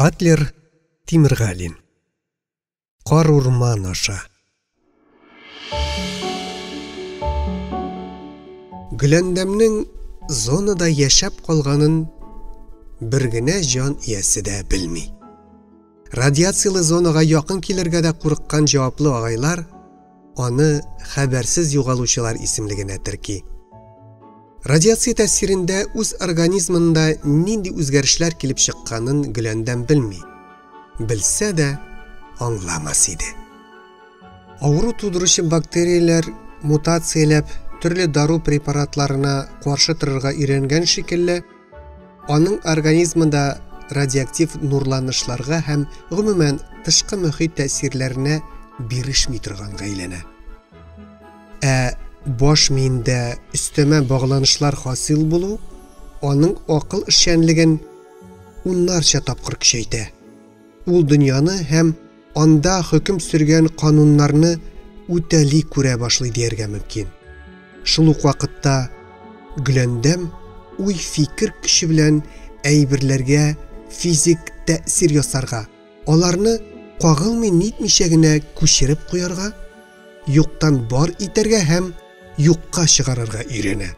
Адлер Тимиргалин. Қар урман аша. Гүләндәмнең зонада яшәп калганын бер генә җан иясе дә белми. Радиациялы зонага якын килергә дә курыккан җаваплы агайлар аны хәбәрсез югалучылар исемлегенә терки. Радиация тәсирендә үз организмында нинди үзгәрешләр килеп чыкканын Гөләндәм белми. Белсә дә аңламас иде. Авыру тудыручы бактерияләр мутацияләп төрле дару препаратларына каршы торырга өйрәнгән шикелле, аның организмында радиоактив нурланышларга һәм гомумән тышкы мөхит тәсирләренә бирешми торганга әйләнә. Баш миендә өстәмә багланышлар хасил булу аның акыл эшчәнлеген уннарча тапкыр көчәйтә. Ул дөньяны һәм анда хөкем сөргән кануннарны үтәли күрә башлый дияргә мөмкин. Шул ук вакытта Гөләндәм уй-фикер көче белән әйберләргә физик тәэсир ясарга, аларны кагылмый нитмичә генә күчереп куярга, юктан бар итәргә һәм юкка чыгарырга өйрәнә.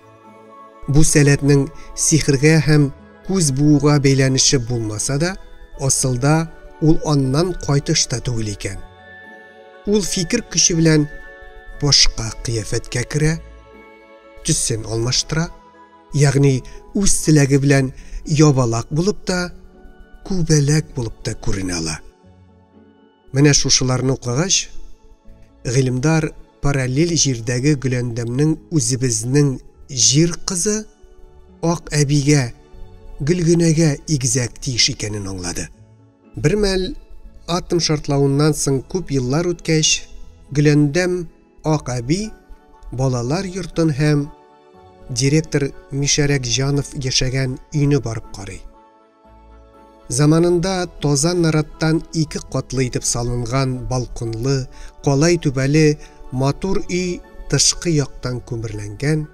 Бу сәләтнең сихергә һәм күз бууга бәйләнеше булмаса да, асылда ул аннан кайтыш та түгел икән. Ул фикер көче белән башка кыяфәткә керә, төсен алмаштыра, ягъни үз теләге белән ябалак булып та, күбәләк булып та күренә ала. Менә шушыларны укыгач, гыйлемдар параллель җирдәге Гөләндәмнең үзебезнең җир кызы ак әбигә, Гөлгөнәгә игезәк тиеш икәнен аңлады. Бер мәл атом шартлавыннан соң күп еллар үткәч, Гөләндәм ак әби балалар йортын һәм директор Мишәрәк Җанов яшәгән өйне барып карый. Заманында тоза нараттан 2 катлы итеп салынган балконлы, калай түбәле матур өй тышкы яктан күмерләнгән,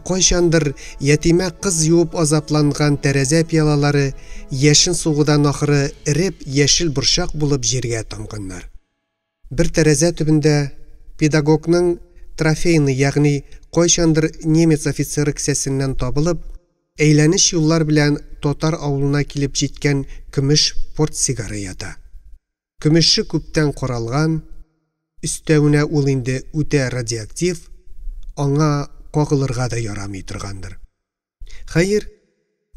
кайчандыр ятимә кыз юып азапланган тәрәзә пиялалары яшен сугудан ахыры эреп яшел борчак булып җиргә тамганнар. Бер тәрәзә төбендә педагогның трофейны, ягъни кайчандыр немец офицеры кесәсеннән табылып, әйләнеш юллар белән татар авылына килеп җиткән көмеш портсигары ята. Көмеше күптән каралган, өстәвенә ул инде үтә радиоактив, аңа кагылырга да ярамый торгандыр. Хәер,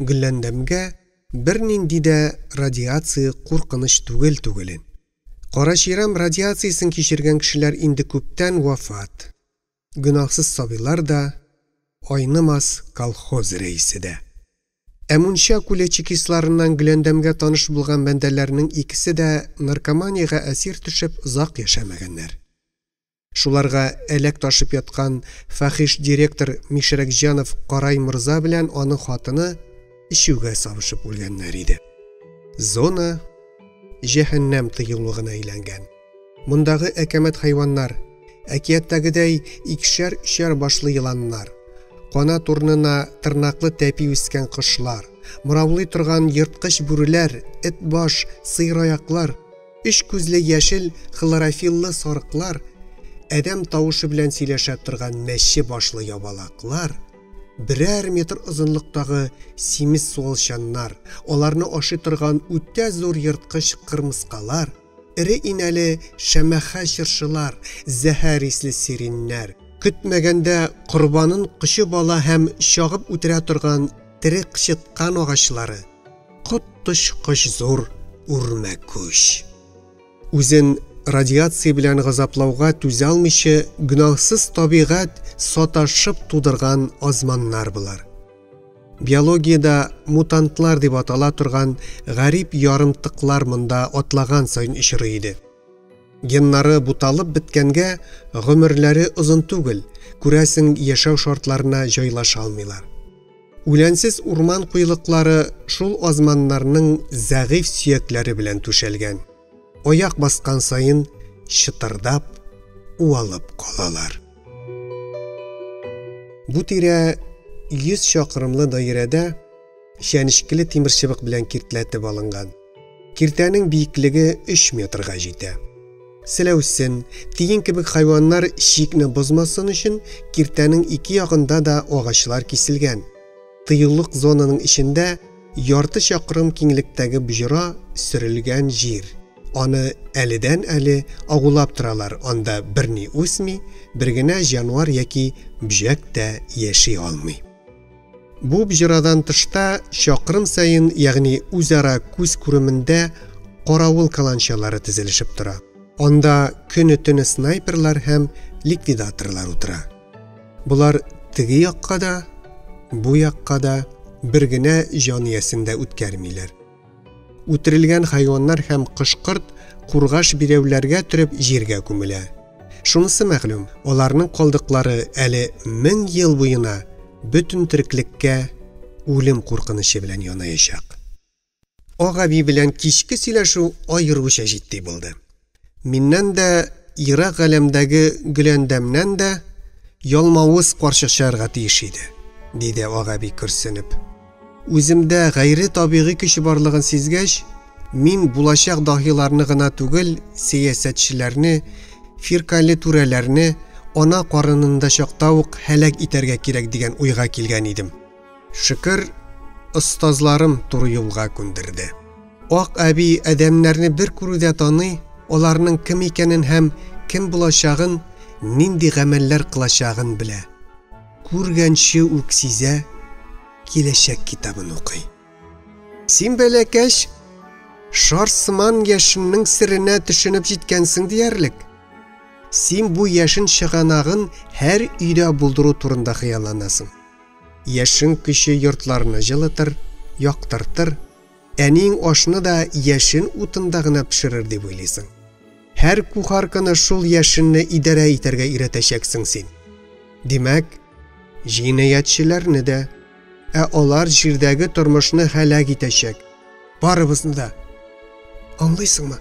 Гөләндәмгә бернинди дә радиация куркыныч түгел. Кара чирам радиациясын кичергән кешеләр инде күптән вафат. Гөнаһсыз сабыйлар да, айнымас колхоз рәисе дә. Мунча күләчекисларыннан Гөләндәмгә таныш булган бәндәләрнең икесе дә наркоманияга әсир төшеп озак яшәмәгәннәр. Шуларга элек ташып яткан фәхиш директор Мишәрәк Җанов Карай мырза белән аның хатыны ишүгә сабышып үлгәннәр иде. Зона җәһәннәм тыюлыгына әйләнгән. Мондагы әкәмәт хайваннар, әкияттәгедәй икешәр башлы еланнар, канат урнына тырнаклы тәпи үскән кошлар, мыраулый торган йырткыч бүреләр, эт баш, сыер аяклар, 3 күзле яшел хлорофиллы сарыклар, әдәм тавышы белән сөйләшә торган мәче башлы ябалаклар, берәр метр озынлыктагы симез суалчаннар, аларны ашый торган үтә зур йырткыч кырмыскалар, эре инәле шәмәхә чыршылар, зәһәр исле сиреннәр, көтмәгәндә корбанын кычып ала һәм чагып үтерә торган тере кычыткан агачлары, коттыш зур үрмә күч. Үзен радиация белән газаплауга түзә алмыйча гөнаһсыз табигать саташып тудырган азманнар булар. Биологиядә мутантлар дип атала торган гарип ярымтыклар монда атлаган сайын очрый иде. Геннары буталып биткәнгә гомерләре озын түгел, күрәсең яшәү шартларына җайлаша алмыйлар. Үләнсез урман куйлыклары шул азманнарның зәгыйф сөякләре белән түшәлгән. Аяк баскан сайын чытырдап, уалып калалар. Бу тирә 100 чакрымлы даирәдә шәнишкеле тимер чыбык белән киртләтеп алынган. Киртәнең биеклеге 3 метрга җитә. Селәүсен, тиен кебек хайваннар шикне бозмасын өчен киртәнең ике ягында да агачлар киселгән. Тыюлык зонаның эчендә ярты чакрым киңлектәге буҗра сөрелгән җир. Аны әледән-әле агулап торалар, анда берни үсми, бер генә җанвар яки бөҗәк тә яши алмый. Бу буҗрадан тышта чакрым сайын, ягъни үзара күз күремендә каравыл каланчалары тезелешеп тора. Анда көне-төне снайперлар һәм ликвидаторлар утыра. Булар теге якка да, бу якка да бер генә җан иясендә үткәрмиләр. Үтерелгән хайваннар һәм кышкырт кургаш бирәүләргә төреп җиргә күмелә. Шунысы мәгълүм, аларның калдыклары әле 1000 ел буена бөтен тереклеккә үлем куркынышы белән янаячак. Агаби белән кичке сөйләшү аеруча җитди булды. Миннән дә, ерак галәмдәге Гөләндәмнән дә ялмавыз каршы чыгарга тиеш иде, диде Агаби көрсенеп. Үземдә гайре табигый көч барлыгын сизгәч, мин булачак дахиларны гына түгел, сәясәтчеләрне, фиркалы түрәләрне ана карынында чакта ук һәлак итәргә кирәк дигән уйга килгән идем. Шөкер, остазларым туры юлга күндерде. Ак әби адәмнәрне бер күрүдә таный, аларның кем икәнен һәм кем булачагын, нинди гамәлләр кылачагын белә. Күргәнче үк сизә, киләчәк китабын укый. Син бәләкәч, шарсыман яшеннең сиренә төшенеп җиткәнсең диярлек. Син бу яшен чыганагын һәр өйдә булдыру турында хыялланасың. Яшен кеше йортларны җылытыр, яктыртыр, әнең ашны да яшен утында гына пешерер дип уйлыйсың. Һәр кухарканы шул яшенне идарә итәргә өйрәтәчәксең син. Димәк, җинаятьчеләрне дә, алар җирдәге тормышны һәлак итәчәк. Барыбызны да. Аңлыйсыңмы?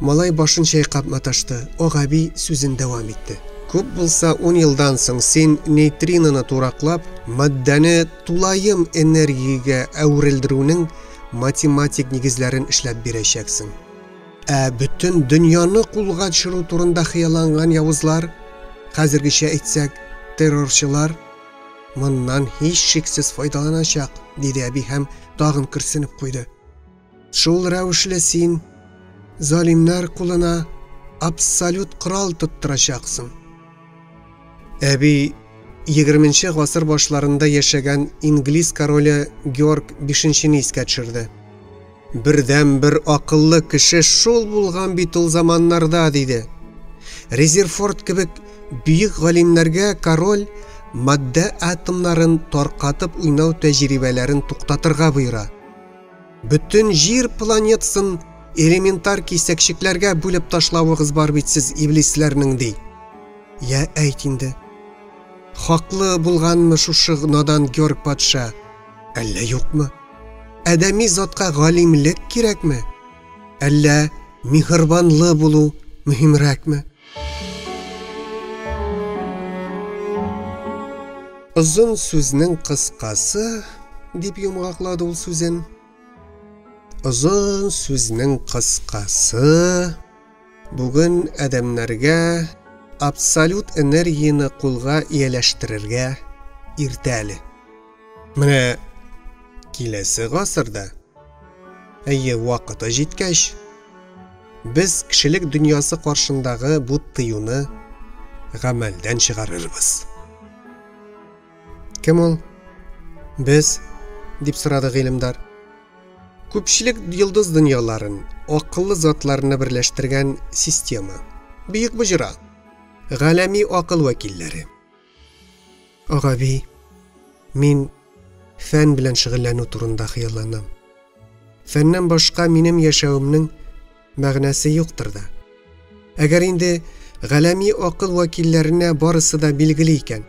Малай башын чайкап маташты. Агаби сүзен дәвам итте. Күп булса 10 елдан соң син нейтриноны тураклап, матдәне тулайым энергиягә әверелдерүнең математик нигезләрен эшләп бирәчәксең. Бөтен дөньяны кулга төшерү турында хыялланган явызлар, хәзергечә әйтсәк, террорчылар, моннан һич шиксез файдаланачак, диде әби һәм тагын көрсенеп куйды. Шул рәвешле син залимнәр кулына абсолют корал тоттырачаксың. Әби 20-нче гасыр башларында яшәгән инглиз короле Георг 5-не искә төшерде. Бердән-бер акыллы кеше шул булган бит ул заманнарда, диде. Резерфорд кебек бөек галимнәргә король матдә атомнарын таркатып уйнау тәҗрибәләрен туктатырга буйра. Бөтен җир планетасын элементар кисәкчекләргә бүлеп ташлавыгыз бар бит сез иблисләрнең, ди. Я әйт инде. Хаклы булганмы шушы надан Георг патша? Әллә юкмы? Адәми затка галимлек кирәкме? Әллә миһербанлы булу мөһимрәкме? Озын сүзнең кыскасы, дип йомгаклады ул сүзен. Озын сүзнең кыскасы, бүген адәмнәргә абсолют энергияны кулга ияләштерергә иртәле. Менә киләсе гасырда, вакыты җиткәч, без кешелек дөньясы каршындагы бу тыюны гамәлдән чыгарырбыз. Кем ул? Без, дип сорады гыйлемдар. Күпчелек йылдыз дөньяларын, акыллы затларны берләштергән система. Бөек буҗра. Галәми акыл вәкилләре. Агаби, мин фән белән шөгыльләнү турында хыялланам. Фәннән башка минем яшәвемнең мәгънәсе юктыр да. Әгәр инде галәми акыл вәкилләренә барысы да билгеле икән,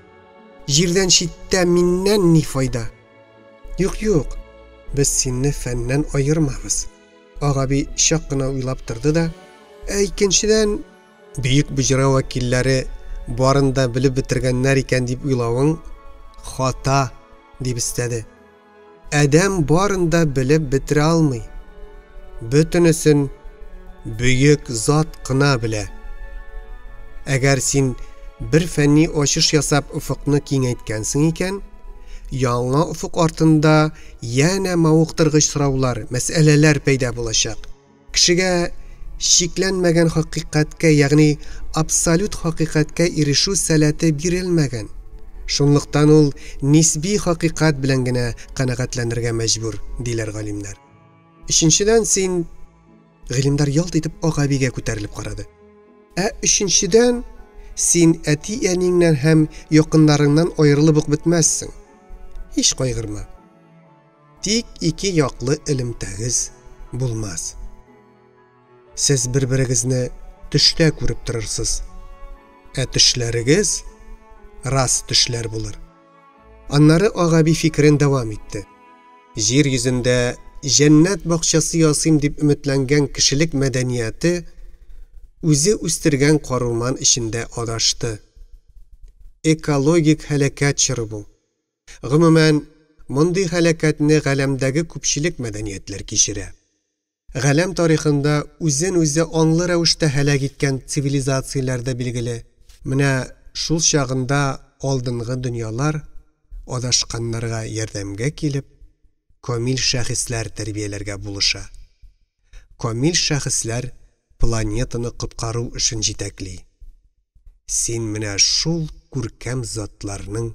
җирдән читтә миннән ни файда? Юк, без синне фәннән айырмабыз. Агаби чак кына уйлап торды да, икенчедән, бөек буҗра вәкилләре барында белеп бетергәннәр икән дип уйлавың хата, дип истәде. Адәм барында белеп бетерә алмый. Бөтенесен büyük zat qına bile. Әгәр син bir fənni aşış yasab ufukni kengaytgansan ekan, яңа ufuq ortında yana mavıqtırgıç soravlar, masalalar paydo bo'lacak. Kishiga shiklanmagan haqiqatga, ya'ni absolut haqiqatga erishuv salati berilmagan. Shunliqdan ul nisbiy haqiqat bilangina qanoatlantirga majbur, deylar g'olimlar. Ikkinchidan sen g'ilimlar yalt etib og'abiga ko'tarilib qaradi. Üçüncüden sen etiyeningden hem yakınlarından ayrılıp bitmezsin. Hiç kaygırma. Tik iki yaklı ilim tegiz bulmaz. Siz birbirinizni düşte görüp durursiz. Düşlerigiz rast düşler bulur. Anları ağabi fikrin devam etti. Yer yüzünde cennet bakçası yasayım dip ümitlengen kişilik medeniyeti o'zi o'stirgan qoruman ishinde adashdi. Ekologik halokat chiri bu. Umuman, bunday halokatni g'alamdagi ko'pchilik madaniyatlar kechira. G'alam tarixida o'zini ongli ravishda halok etgan sivilizatsiyalarda belgili. Mana shul chog'inda oldingi dunyolar adashganlarga yordamga kelib, komil shaxslar tarbiyalarga bo'lisha. Komil shaxslar planetani qutqaruv үшін жетәкли. Sen менә шул күркәм затларның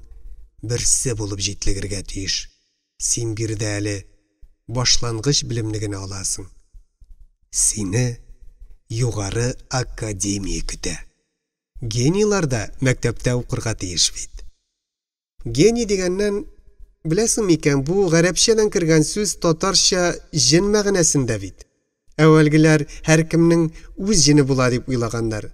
берсе булып җитлегергә тиеш. Син бирдә әле башлангыч билемлегене аласың. Сине югары академия көтә. Генийлар да мәктәптә укырга тиеш бит. Гений дигәннән беләсең микән, бу гарәпчәдән кергән сүз татарча җен мәгънәсендә бит. Әвәлгеләр һәр кемнең үз җене була дип уйлаганнар.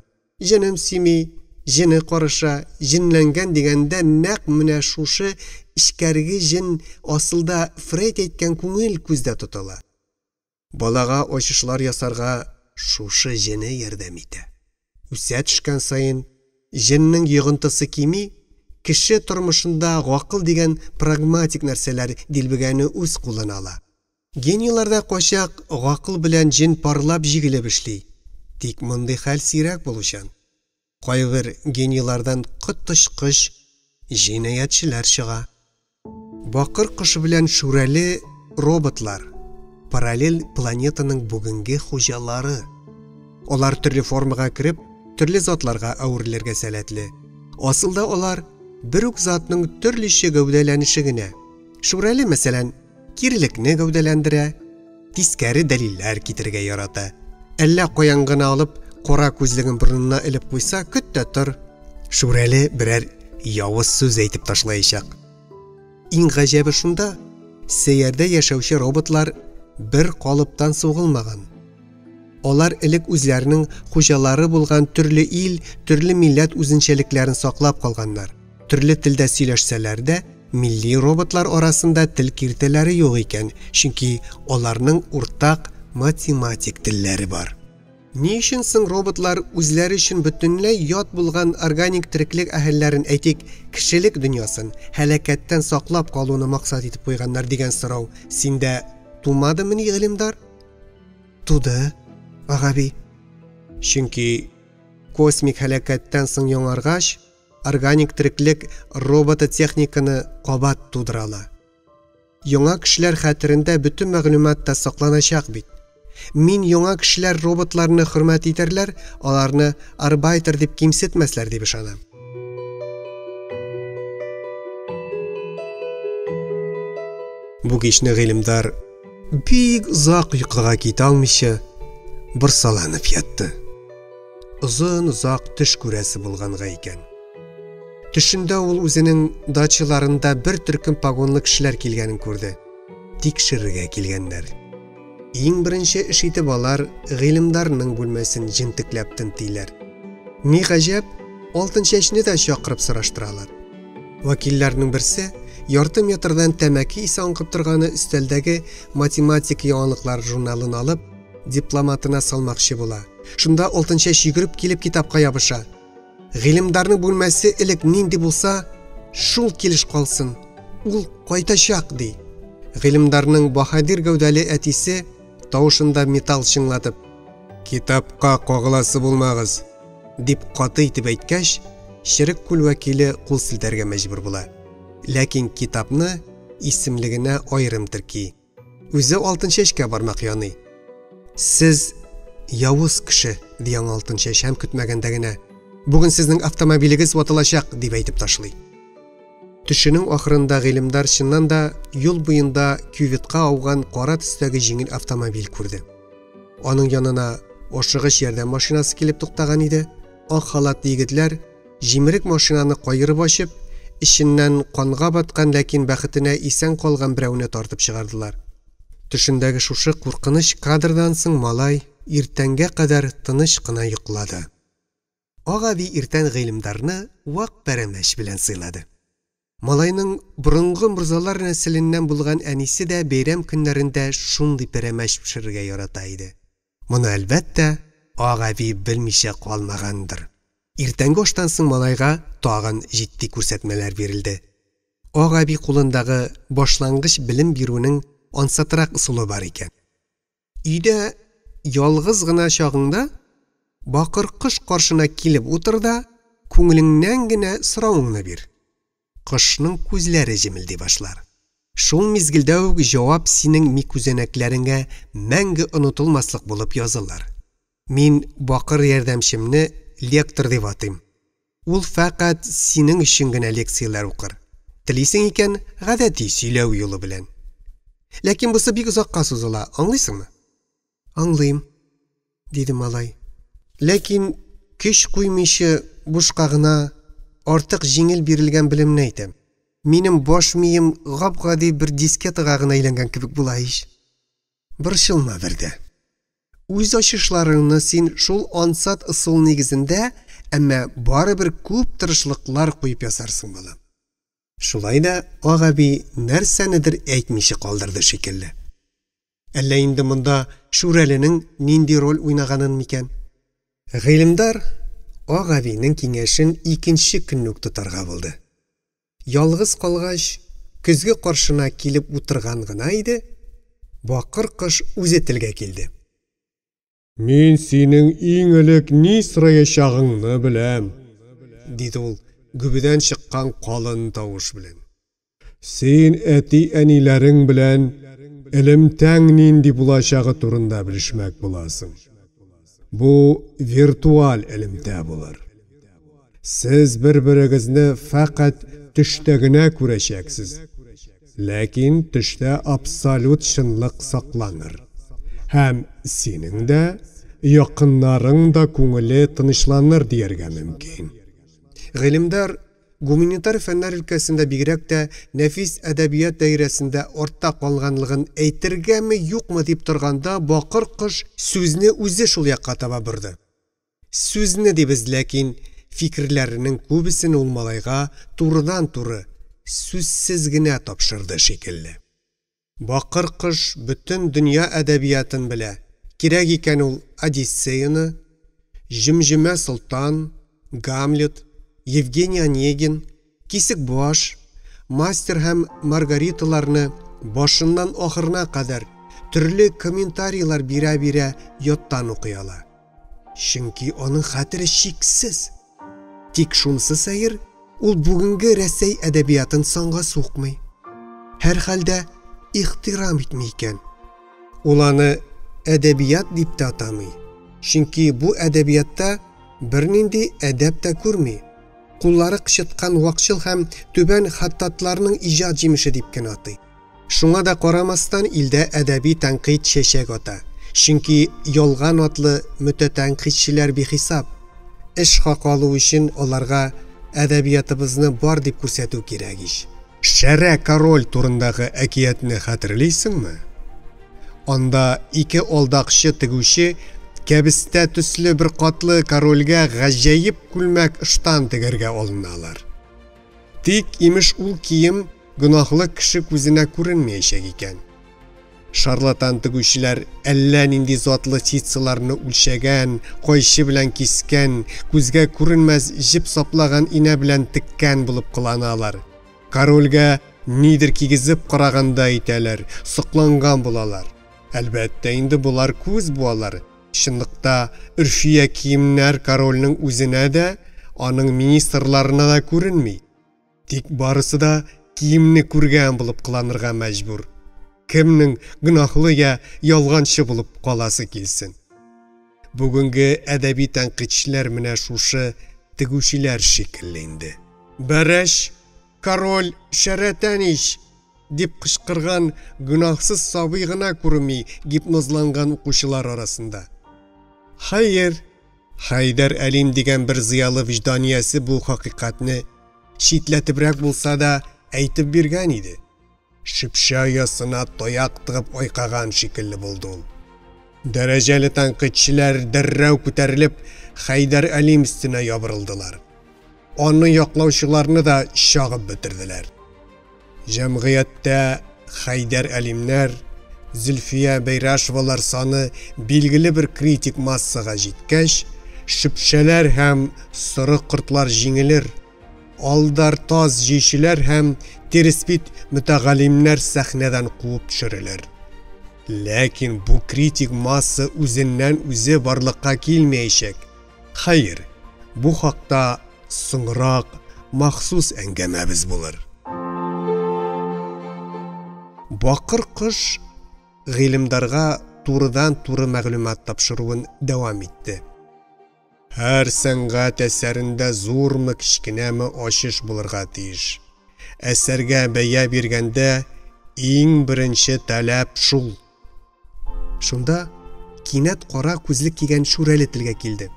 Җенем сими, җене карыша, җенләнгән дигәндә нәкъ менә шушы ишкәрге җен асылда Фрейд әйткән күңел күздә тотыла. Балага ачышлар ясарга шушы җене ярдәм итә. Үсә төшкән сайын җеннең йогынтысы кими, кеше тормышында гакыл дигән прагматик нәрсәләр дилбегәне үз кулына ала. Генийларда качак гакыл белән җин парлап җигелеп эшли. Тик мондый хәл сирәк булучан. Кайгыр генийлардан кыттышкыч җинаятчылар чыга. Бакыр кышы белән шүрәле роботлар, параллель планетаның бүгенге хуҗалары. Алар төрле формага кирип, төрле затларга әверелергә сәләтле. Асылда алар бер үк затның төрлечә гәүдәләнеше генә. Шүрәле, мәсәлән, кирлекне гәүдәләндерә, тискәре дәлилләр китергә ярата. Әллә каян гына алып, кара күзлеген борынына элеп куйса, көттә тор. Шүрәле берәр явыз сүз әйтеп ташлаячак. Иң гаҗәбе шунда, сәйәрдә яшәүче роботлар бер калыптан сугылмаган. Алар элек үзләренең хуҗалары булган төрле ил, төрле милләт үзенчәлекләрен саклап калганнар. Төрле телдә сөйләшсәләр дә, milli robotlar arasında til kirtelləri yox ikən, çünki onlarның ortaq matematik tilləri var. Ni üçün соң robotlar үзләре üçün bütünlәй ят булган органик тиреклек әһелләрен, әйтик, кешелек дөньясын һәлакәттән саклап калуны максат итеп куйганнар дигән сорау синдә тумадымы ни гылымдар? Туды, агаби. Чөнки космик һәлакәттән соң яңаргач, органик тиреклек робототехниканы кабат тудырала. Яңа кешеләр хәтерендә бөтен мәгълүмат та сакланачак бит. Мин яңа кешеләр роботларны хөрмәт итәрләр, аларны арбайтер дип кимсетмәсләр дип ышанам. Бу кичне гыйлемдар бик озак йокыга китә алмыйча борсаланып ятты. Озын-озак төш күрәсе булганга икән. Төшендә ул үзенең дачаларында бер төркем погонлы кешеләр килгәнен күрде. Тикшерергә килгәннәр. Иң беренче эш итеп алар гыйлемдарның бүлмәсен җентекләп тентиләр. Ни гаҗәп, алтын чәчне дә чакырып сораштыралар. Вакилләрнең берсе ярты метрдан тәмәке исе аңкып торганы өстәлдәге математик яңалыклар журналын алып, дипломатына салмакчы була. Шунда алтын чәч йөгереп килеп китапка ябыша. Гыйлемдарның бүлмәсе элек нинди булса, шул килеш калсын. Ул кайтачак ди. Гыйлемдарның баһадир гәүдәле әтисе тавышында металл шыңлатып, «Китапка кагыласы булмагыз», дип каты итеп әйткәч, Шәрик күл вәкиле кул селтәргә мәҗбүр була. Ләкин китапны исемлегенә аерым терки. Үзе алтын чәчкә бармак яный. «Сез явыз кеше», дигән алтын чәч һәм көтмәгәндә генә, «Бүген сезнең автомобилегез ватылачак», дип әйтеп ташлый. Төшенең ахырында гыйлемдар чыннан да юл буенда кюветка ауган кара төстәге җиңел автомобиль күрде. Аның янына ашыгыч ярдәм машинасы килеп туктаган иде. Ак халатлы егетләр җимерек машинаны кайырып ачып, иченнән канга баткан, ләкин бәхетенә исән калган берәүне тартып чыгардылар. Төшендәге шушы куркыныч кадрдан соң малай иртәнгә кадәр тыныч кына йоклады. Агаби иртән гыйлемдарны вак пәрәмәч белән сыйлады. Малайның борынгы мурзалар нәселеннән булган әнисе дә бәйрәм көннәрендә шундый пәрәмәч пешерергә ярата иде. Моны әлбәттә Агаби белмичә калмагандыр. Иртәнге аштан соң малайга тагын җитди күрсәтмәләр бирелде. Агаби кулындагы башлангыч белем бирүнең ансатырак ысулы бар икән. Өйдә ялгыз гына чагыңда бакыр кыш каршына килеп утыр да, күңелеңнән генә соравыңны бир. Кышның күзләре җемелди башлар. Шул мизгелдә үк җавап синең микүзәнәкләреңә мәңге онытылмаслык булып язылыр. Мин бакыр ярдәмчемне лектор дип атыйм. Ул фақат синең өчен генә лекцияләр укыр. Телисең икән, гадәти сөйләү юлы белән. Ләкин бусы бик озакка сузыла, аңлыйсыңмы? Аңлыйм, диде малай. Ләкин көч куймыйча бушка гына артык җиңел бирелгән белемне әйтәм. Минем баш мием гап-гади бер дискетага гына әйләнгән кебек була ич. Борчылма бердә. Үз ачышларыңны син шул ансат ысул нигезендә, әмма барыбер күп тырышлыклар куеп ясарсың балам. Шулай да Агаби нәрсәнедер әйтмичә калдырды шикелле. Әллә инде монда Шүрәленең нинди роль уйнаганын микән? Гыйлемдар Агабинең киңәшен икенче көнне үк тотарга булды. Ялгыз калгач, көзгө каршына килеп утырган гына иде, бакыр кыш үзе телгә килде. «Мин синең иң элек ни сораячагыңны беләм», диде ул гүбедән чыккан калын тавыш белән. «Син әти-әниләрең белән элемтәң нинди булачагы турында белешмәк буласың. Бу виртуаль элемтә булыр. Сез бер-берегезне фақат төштә генә күрәчәксез. Ләкин төштә абсолют чынлык сакланыр. Һәм синең дә, якыннарың да күңеле тынычланыр дияргә мөмкин». Гыйлемдар гуманитар фәннәр өлкәсендә бигрәк тә нәфис әдәбият даирәсендә артта калганлыгын әйтергәме юкмы дип торганда, бакыр кыш сүзне үзе шул якка таба борды. Сүзне дибез, ләкин фикерләренең күбесен ул малайга турыдан-туры, сүзсез генә тапшырды шикелле. Бакыр кыш бөтен дөнья әдәбиятын белә. Кирәк икән ул Одиссеяны, Җемҗемә Солтан, Гамлет, Евгений Онегин, Кисек баш, Мастер һәм Маргариталарны башыннан ахырына кадәр төрле комментарийлар бирә-бирә яттан укый. Чөнки аның хәтере чиксез. Тик шунысы сәер, ул бүгенге Рәсәй әдәбиятын санга сукмый. Һәр хәлдә ихтирам итми икән. Ул аны әдәбият дип тә атамый. Чөнки бу әдәбиятта бернинди әдәп тә күрми. Куллары кычыткан вакчыл һәм түбән хаттатларның иҗат җимеше дип кенә атый. Шуңа да карамастан илдә әдәби тәнкыйть чәчәк ата. Чөнки ялган атлы мөтәтәнкыйтьчеләр бихисап. Эш хакы алу өчен аларга әдәбиятыбызны бар дип күрсәтү кирәк ич. Шәрә король турындагы әкиятне хәтерлисеңме? Анда ике алдакчы тегүче кәбестә төсле бер катлы корольгә гаҗәеп күлмәк ыштан тегәргә алыналар. Тик имеш ул кием гөнаһлы кеше күзенә күренмәячәк икән. Шарлатан тегүчеләр әллә нинди затлы ситсыларны үлчәгән, кайчы белән кискән, күзгә күренмәс җеп саплаган инә белән теккән булып кыланалар. Корольгә нидер кигезеп караганда итәләр, сокланган булалар. Әлбәттә инде булар күз буалар. Шындыкта үрфия киемнәр корольнең үзенә дә, аның министрларына да күренми. Тик барысы да киемне күргән булып кыланырга мәҗбүр. Кемнең гөнаһлы я ялганчы булып каласы килсен. Бүгенге әдәби тәнкыйтьчеләр менә шушы тегүчеләр шикелле инде. Бәрәш, король шәрәтәниш дип кычкырган гөнаһсыз сабый гына күрми гипнозланган укучылар арасында. Хайыр, Хайдар Әлим дигән бер зыялы вижданиясе бу хакыйкатьне шитләтебрәк булса да әйтеп биргән иде. Шипшә ясына таяк тыгып айкаган шикелле булды ул. Дәрәҗәле тәнкыйтьчеләр дәррәү күтәрелеп Хайдар Әлим өстенә ябырылдылар. Аны яклаучыларны да шагып бетерделәр. Җәмгыятьтә Хайдар Әлимнәр, Зөлфия Бәйрәшевалар саны билгеле бер критик массага җиткәч, шипшәләр һәм соры кортлар җиңелер. Алдар таз җыйшылар һәм тереспит мутагалимнәр сәхнәдән куып төшерелер. Ләкин бу критик масса үзеннән үзе барлыкка килмәячәк. Хайыр, бу хакта соңрак махсус әңгәмәбез булыр. Бакыр кош гыйлемдарга турыдан-туры мәгълүмат тапшыруын дәвам итте. Һәр сәнгать әсәрендә зурмы кичкенәме ачыш булырга тиеш. Әсәргә бәя биргәндә иң беренче таләп шул. Шунда кинәт кара күзлек кигән шүрәле телгә килде.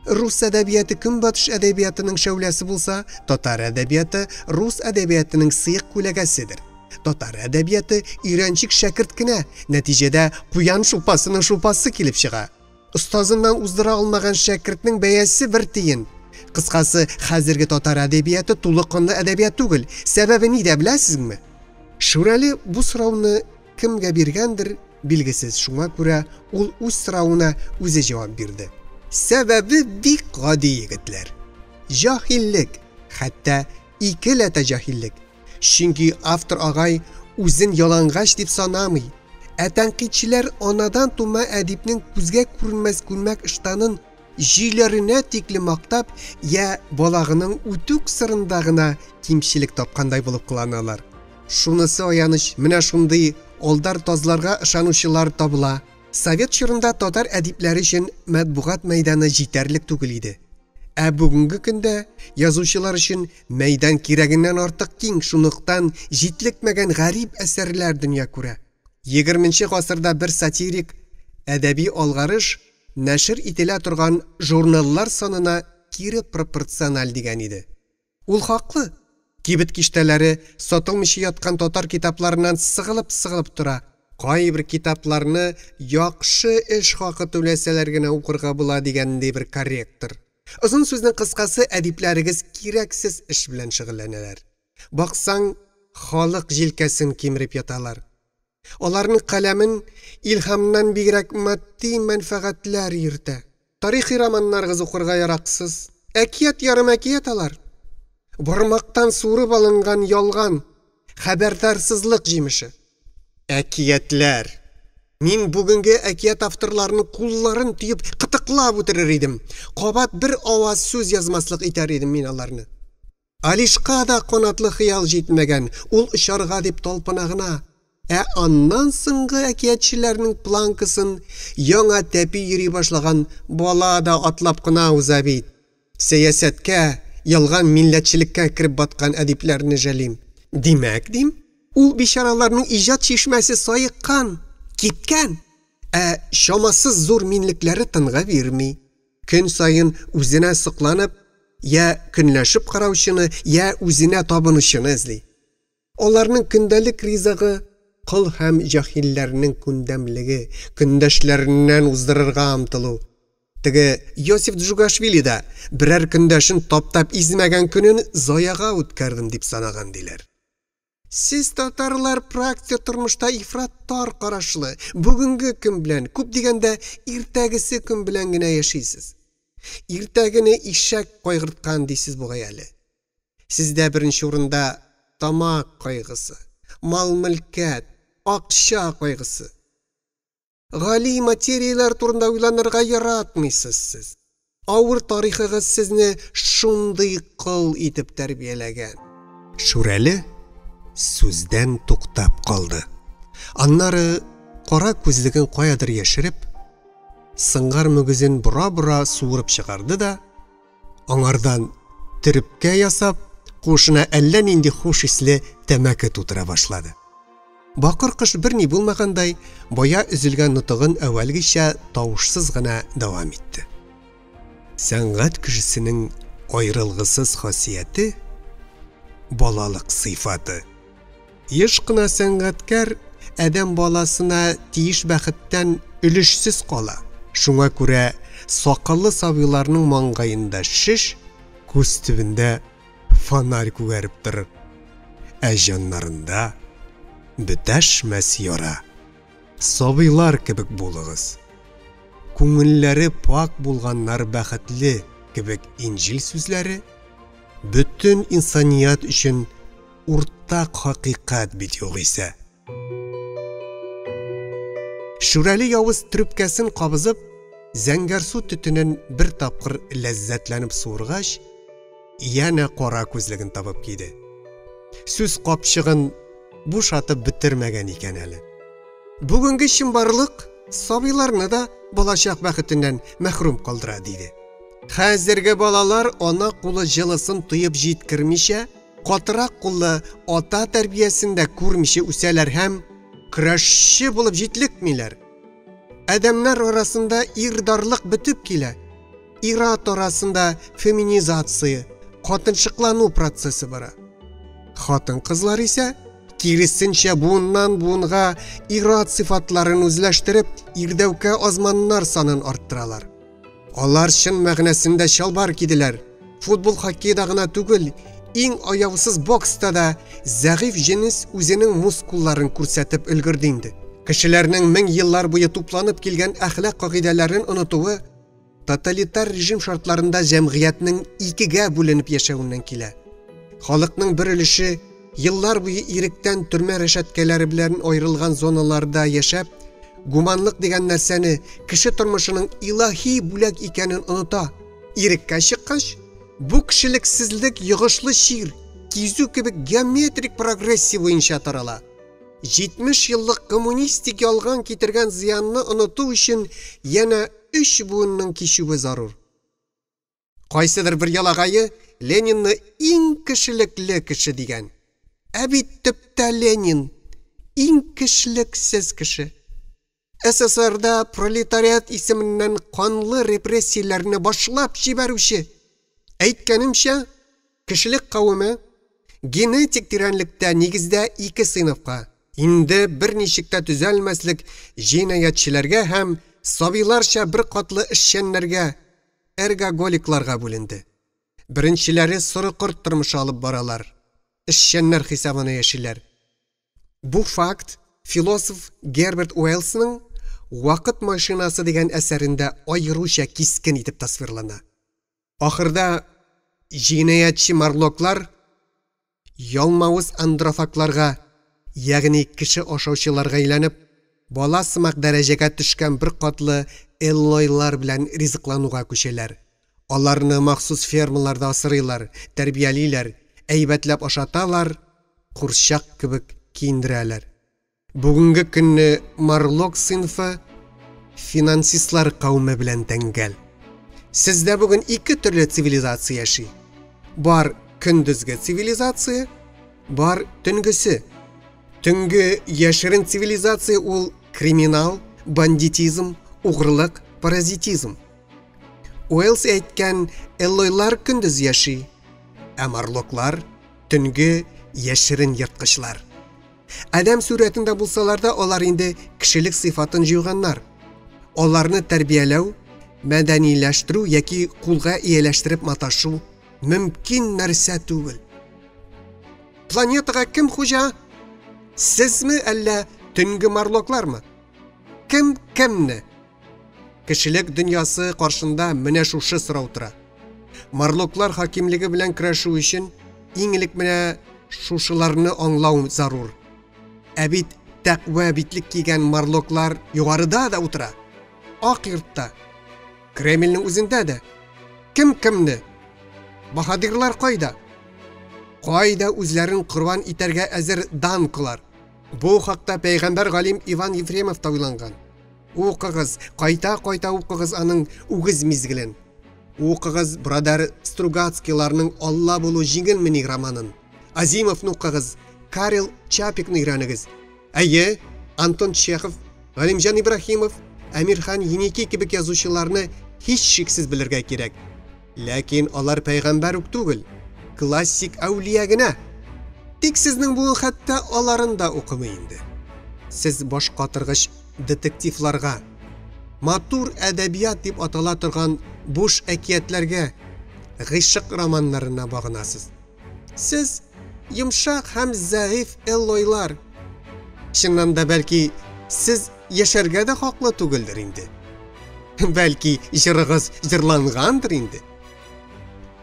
Рус әдәбияты көнбатыш әдәбиятының шәүләсе булса, татар әдәбияты рус әдәбиятының сыйык күләгәседер. Татар әдәбияты өйрәнчек шәкерт кенә, нәтиҗәдә куян шулпасының шулпасы килеп чыга. Остазыннан уздыра алмаган шәкертнең бәясе бер тиен. Кыскасы, хәзерге татар әдәбияты тулы-кынлы әдәбият түгел. Сәбәбе нидә беләсезме? Шүрәле бу сорауны кемгә биргәндер билгесез. Шуңа күрә ул үз сорауына үзе җавап бирде. Сәбәбе бик гади, егетләр. Җаһиллек, хәтта икеләтә җаһиллек. Чөнки автор агай үзен ялангач дип санамый. Тәнкыйтьчеләр анадан тума әдипнең күзгә күренмәс күлмәк ыштанын җиләренә тикле мактап, я балагының үтүк сырында гына кимчилек тапкандай булып кыланалар. Шунысы аяныч, менә шундый алдар тазларга ышанучылар табыла. Совет чорында татар әдипләре өчен матбугат мәйданы җитәрлек түгел иде. Бүгенге көндә язучылар өчен мәйдан кирәгеннән артык киң, шуныктан җитлекмәгән гарип әсәрләр дөнья күрә. 20нче гасырда бер сатирик әдәби алгарыш нәшер ителә торган журналлар санына кире пропорциональ дигән иде. Ул хаклы. Кибет киштәләре сатылмыйча яткан татар китапларыннан сыгылып тора. Кайбер китапларны яхшы эш хакы түләсәләр генә укырга була дигәндәй бер корректор. Озын сүзнең кыскасы, әдипләрегез кирәксез эш белән шөгыльләнәләр. Баксаң, халык җилкәсен кимереп яталар. Аларның каләмен илһамнан бигрәк матди мәнфәгатьләр йөртә. Тарихи романнарыгыз укырга яраксыз. Әкият ярым әкият алар. Бармактан сурып алынган ялган, хәбәрдарсызлык җимеше. Әкиятләр. Мин бүгенге әкият авторларының кулларын тиеп кытыклап үтерер идем. Кабат бер аваз сүз язмаслык итәр идем мин аларны. Алишка да канатлы хыял җитмәгән, ул очарга дип талпына гына. Аннан соңгы әкиятчеләрнең планкасын яңа тәпи йөри башлаган бала да атлап кына уза бит. Сәясәткә, ялган милләтчелеккә кирип баткан әдипләрне җәлим. Димәк, ул бишараларның иҗат чишмәсе саеккан, кипкән. Шамасыз зур минлекләре тынга бирми. Көн сайын үзенә сыкланып, я көнләшеп караучыны, я үзенә табынучыны эзли. Аларның көндәлек ризыгы кыл һәм җаһилләрнең күндәмлеге, көндәшләреннән уздырырга омтылу. Теге Йосиф Джугашвили да берәр көндәшен таптап измәгән көнен заяга үткәрдем дип санаган диләр. Сез татарлар практик тормышта ифраттар карашлы, бүгенге көн белән, күп дигәндә иртәгесе көн белән генә яшисез. Иртәгене ишәк кайгырткан дисез бугай әле. Сездә беренче урында тамак кайгысы, мал-мөлкәт, акча кайгысы. Гали материялар турында уйланырга яратмыйсыз сез. Авыр тарихыгыз сезне шундый кыл итеп тәрбияләгән. Шүрәле сүздән туктап калды. Аннары кара күзлеген каядыр яшереп, сыңгар мөгезен бура-бура суырып чыгарды да, аңардан төрепкә ясап, кушына әллә нинди хуш исле тәмәке тутыра башлады. Бакыр кыш берни булмагандай, бая üzülгән нутыгын әвәлгечә тавышсыз гына дәвам итте. Сәнгать кешесенең айрылгысыз хасияте балалык сыйфаты. Еш кына сәнгатькәр адәм баласына тиеш бәхеттән өлешсез кала. Шуңа күрә сакаллы сабыйларның маңгаенда шиш, күз төбендә фонарь күгәреп торыр. Ә җаннарында бетәшмәс яра. Сабыйлар кебек булыгыз. Күңелләре пак булганнар бәхетле кебек инҗил сүзләре бөтен инсаният өчен уртак хакыйкать бит югыйсә. Шүрәле явыз трүпкәсен кабызып, зәңгәр су төтенен бер тапкыр ләззәтләнеп суыргач, яна кара күзлеген табып киде. Сүз капчыгын бушатып бетермәгән икән әле. Бүгенге чынбарлык сабыйларны да балачак бәхетеннән мәхрүм калдыра диде. Хәзерге балалар ана кулы җылысын туеп җиткермичә, катырак кулы ата тәрбиясендә күрмичә үсәләр һәм көрәшче булып җитлекмиләр. Адәмнәр арасында ирдарлык бетеп килә. Ир-ат арасында феминизация, хатынчыклану процессы бара. Хатын-кызлар исә киресенчә буыннан-буынга ир-ат сыйфатларын үзләштереп, ирдәүкә азманнар санын арттыралар. Алар чын мәгънәсендә чалбар киделәр. Футбол хоккейда гына түгел, иң аяусыз бокста да зәгыйф җенес үзенең мускулларын күрсәтеп өлгерде инде. Кешеләрнең 1000 еллар буе тупланып килгән әхлак кагыйдәләрен онытуы тоталитар режим шартларында җәмгыятьнең икегә бүленеп яшәүеннән килә. Халыкның бер өлеше еллар буе иректән төрмә рәшәткәләре белән аерылган зоналарда яшәп, гуманлык дигән нәрсәне, кеше тормышының илаһи бүләк икәнен оныта. Иреккә чыккач, бу кешелексезлек йогышлы шир, кизү кебек геометрик прогрессия буенча тарала. 70 еллык коммунистик ялган китергән зыянны оныту өчен яна 3 буынның кичүе зарур. Кайсыдыр бер ялагайы Ленинны иң кешелекле кеше дигән. Ә бит төптә Ленин иң кешелексез кеше. СССРда пролетариат исеменнән канлы репрессияләрне башлап җибәрүче. Әйткәнемчә, кешелек кавымы генетик тирәнлектә нигездә 2 сыйныфка, инде берничектә төзәлмәслек җинаятьчеләргә һәм сабыйларча бер катлы эшчәннәргә, эргоголикларга бүленде. Беренчеләре соры корт тормышы алып баралар. Эшчәннәр хисабына яшиләр. Бу факт философ Герберт Уэллсның «Вакыт машинасы» дигән әсәрендә аеруча кискен итеп тасвирлана. Ахырда җинаятьче марлоклар ялмавыз андрофагларга, ягъни кеше ашаучыларга әйләнеп, бала сымак дәрәҗәгә төшкән бер катлы эллойлар белән ризыклануга күчәләр. Аларны махсус фермаларда асрыйлар, тәрбиялиләр, әйбәтләп ашаталар, курчак кебек киендерәләр. Бүгенге көнне марлок сыйнфы финансистлар кавымы белән тәңгәл. Сездә бүген 2 төрле цивилизация яши. Бар көндезге цивилизация, бар төнгесе. Төнге яшерен цивилизация ул криминал, бандитизм, угрылык, паразитизм. Уэллс әйткән эллойлар көндез яши, ә марлоклар төнге яшерен йырткычлар. Адам сүрәтендә булсалар да, алар инде кешелек сыйфатын җыйганнар. Аларны тәрбияләү, мәдәниләштерү яки кулга ияләштереп маташу мөмкин нәрсә түгел. Планетага кем хуҗа? Сезме әллә төнге марлоклармы? Кем кемне? Кешелек дөньясы каршында менә шушы сорау тора. Марлоклар хакимлеге белән көрәшү өчен иң элек менә шушыларны аңлау зарур. Ә бит Тәкъвә битлек кигән марлоклар югарыда да утыра. Ак йортта. Кремльнең үзендә дә. Кем кемне? Баһадирлар кайда? Кайда үзләрен курбан итәргә әзер данкылар? Бу хакта пәйгамбәр галим Иван Ефремов та уйланган. Укыгыз, кайта укыгыз аның үгез мизгелен. Укыгыз Брадар Стругацкийларның Алла булу җиңелмени романын. Азимовны укыгыз, Карел Чапикны өйрәнегез. Әйе, Антон Чехов, Галимҗан Ибраһимов, Әмирхан Еники кебек язучыларны һич шиксез белергә кирәк. Ләкин алар пәйгамбәр үк түгел, классик әүлия генә. Тик сезнең бу хәтта аларын да укымый инде. Сез баш катыргыч детективларга, матур әдәбият дип атала торган буш әкиятләргә, гыйшык романнарына багынасыз. Сез йомшак һәм зәгыйф эллойлар. Чыннан да бәлки сез яшәргә дә хаклы түгелдер инде. Бәлки җырыгыз җырлангандыр инде.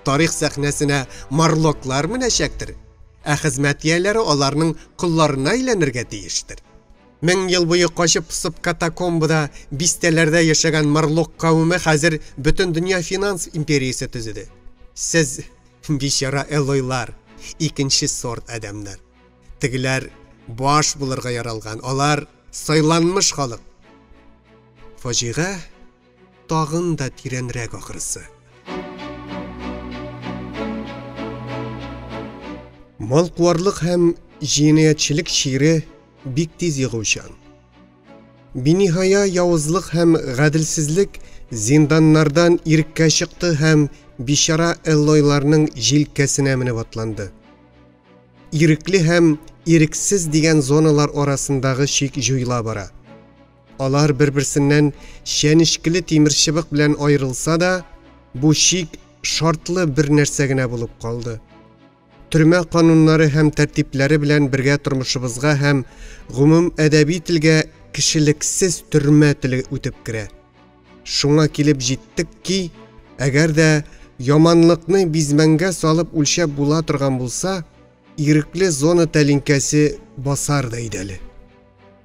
Тарих сәхнәсенә марлоклар менәчәктер. Ә хезмәтияләре аларның кулларына әйләнергә тиештер. 1000 ел буе качып-пысып катакомбада бистәләрдә яшәгән марлок кавымы хәзер бөтен дөнья финанс империясе төзеде. Сез бишара элойлар, икенче сорт адәмнәр. Тегеләр баш булырга яралган, алар сайланмыш халык. Фаҗига тагын да тирәнрәк ахырсы. Малкуарлык һәм җинаятьчелек шире бик тиз ягучан. Биниһая явызлык һәм гаделсезлек зинданнардан иреккә чыкты һәм бишара эллойларның җилкәсенә менеп атланды. Ирекле һәм ирексез дигән зоналар арасындагы шик җуйла бара. Алар бер-берсеннән шәнишкеле тимерчыбык белән аерылса да, бу шик шартлы бер нәрсә генә булып калды. Төрмә кануннары һәм тәртипләре белән бергә тормышыбызга һәм гомум әдәби телгә кешелексез төрмә теле үтеп керә. Шуңа килеп җиттек ки, әгәр дә яманлыкны бизмәнгә салып үлчәп була торган булса, ирекле зона тәлинкәсе басар да иде.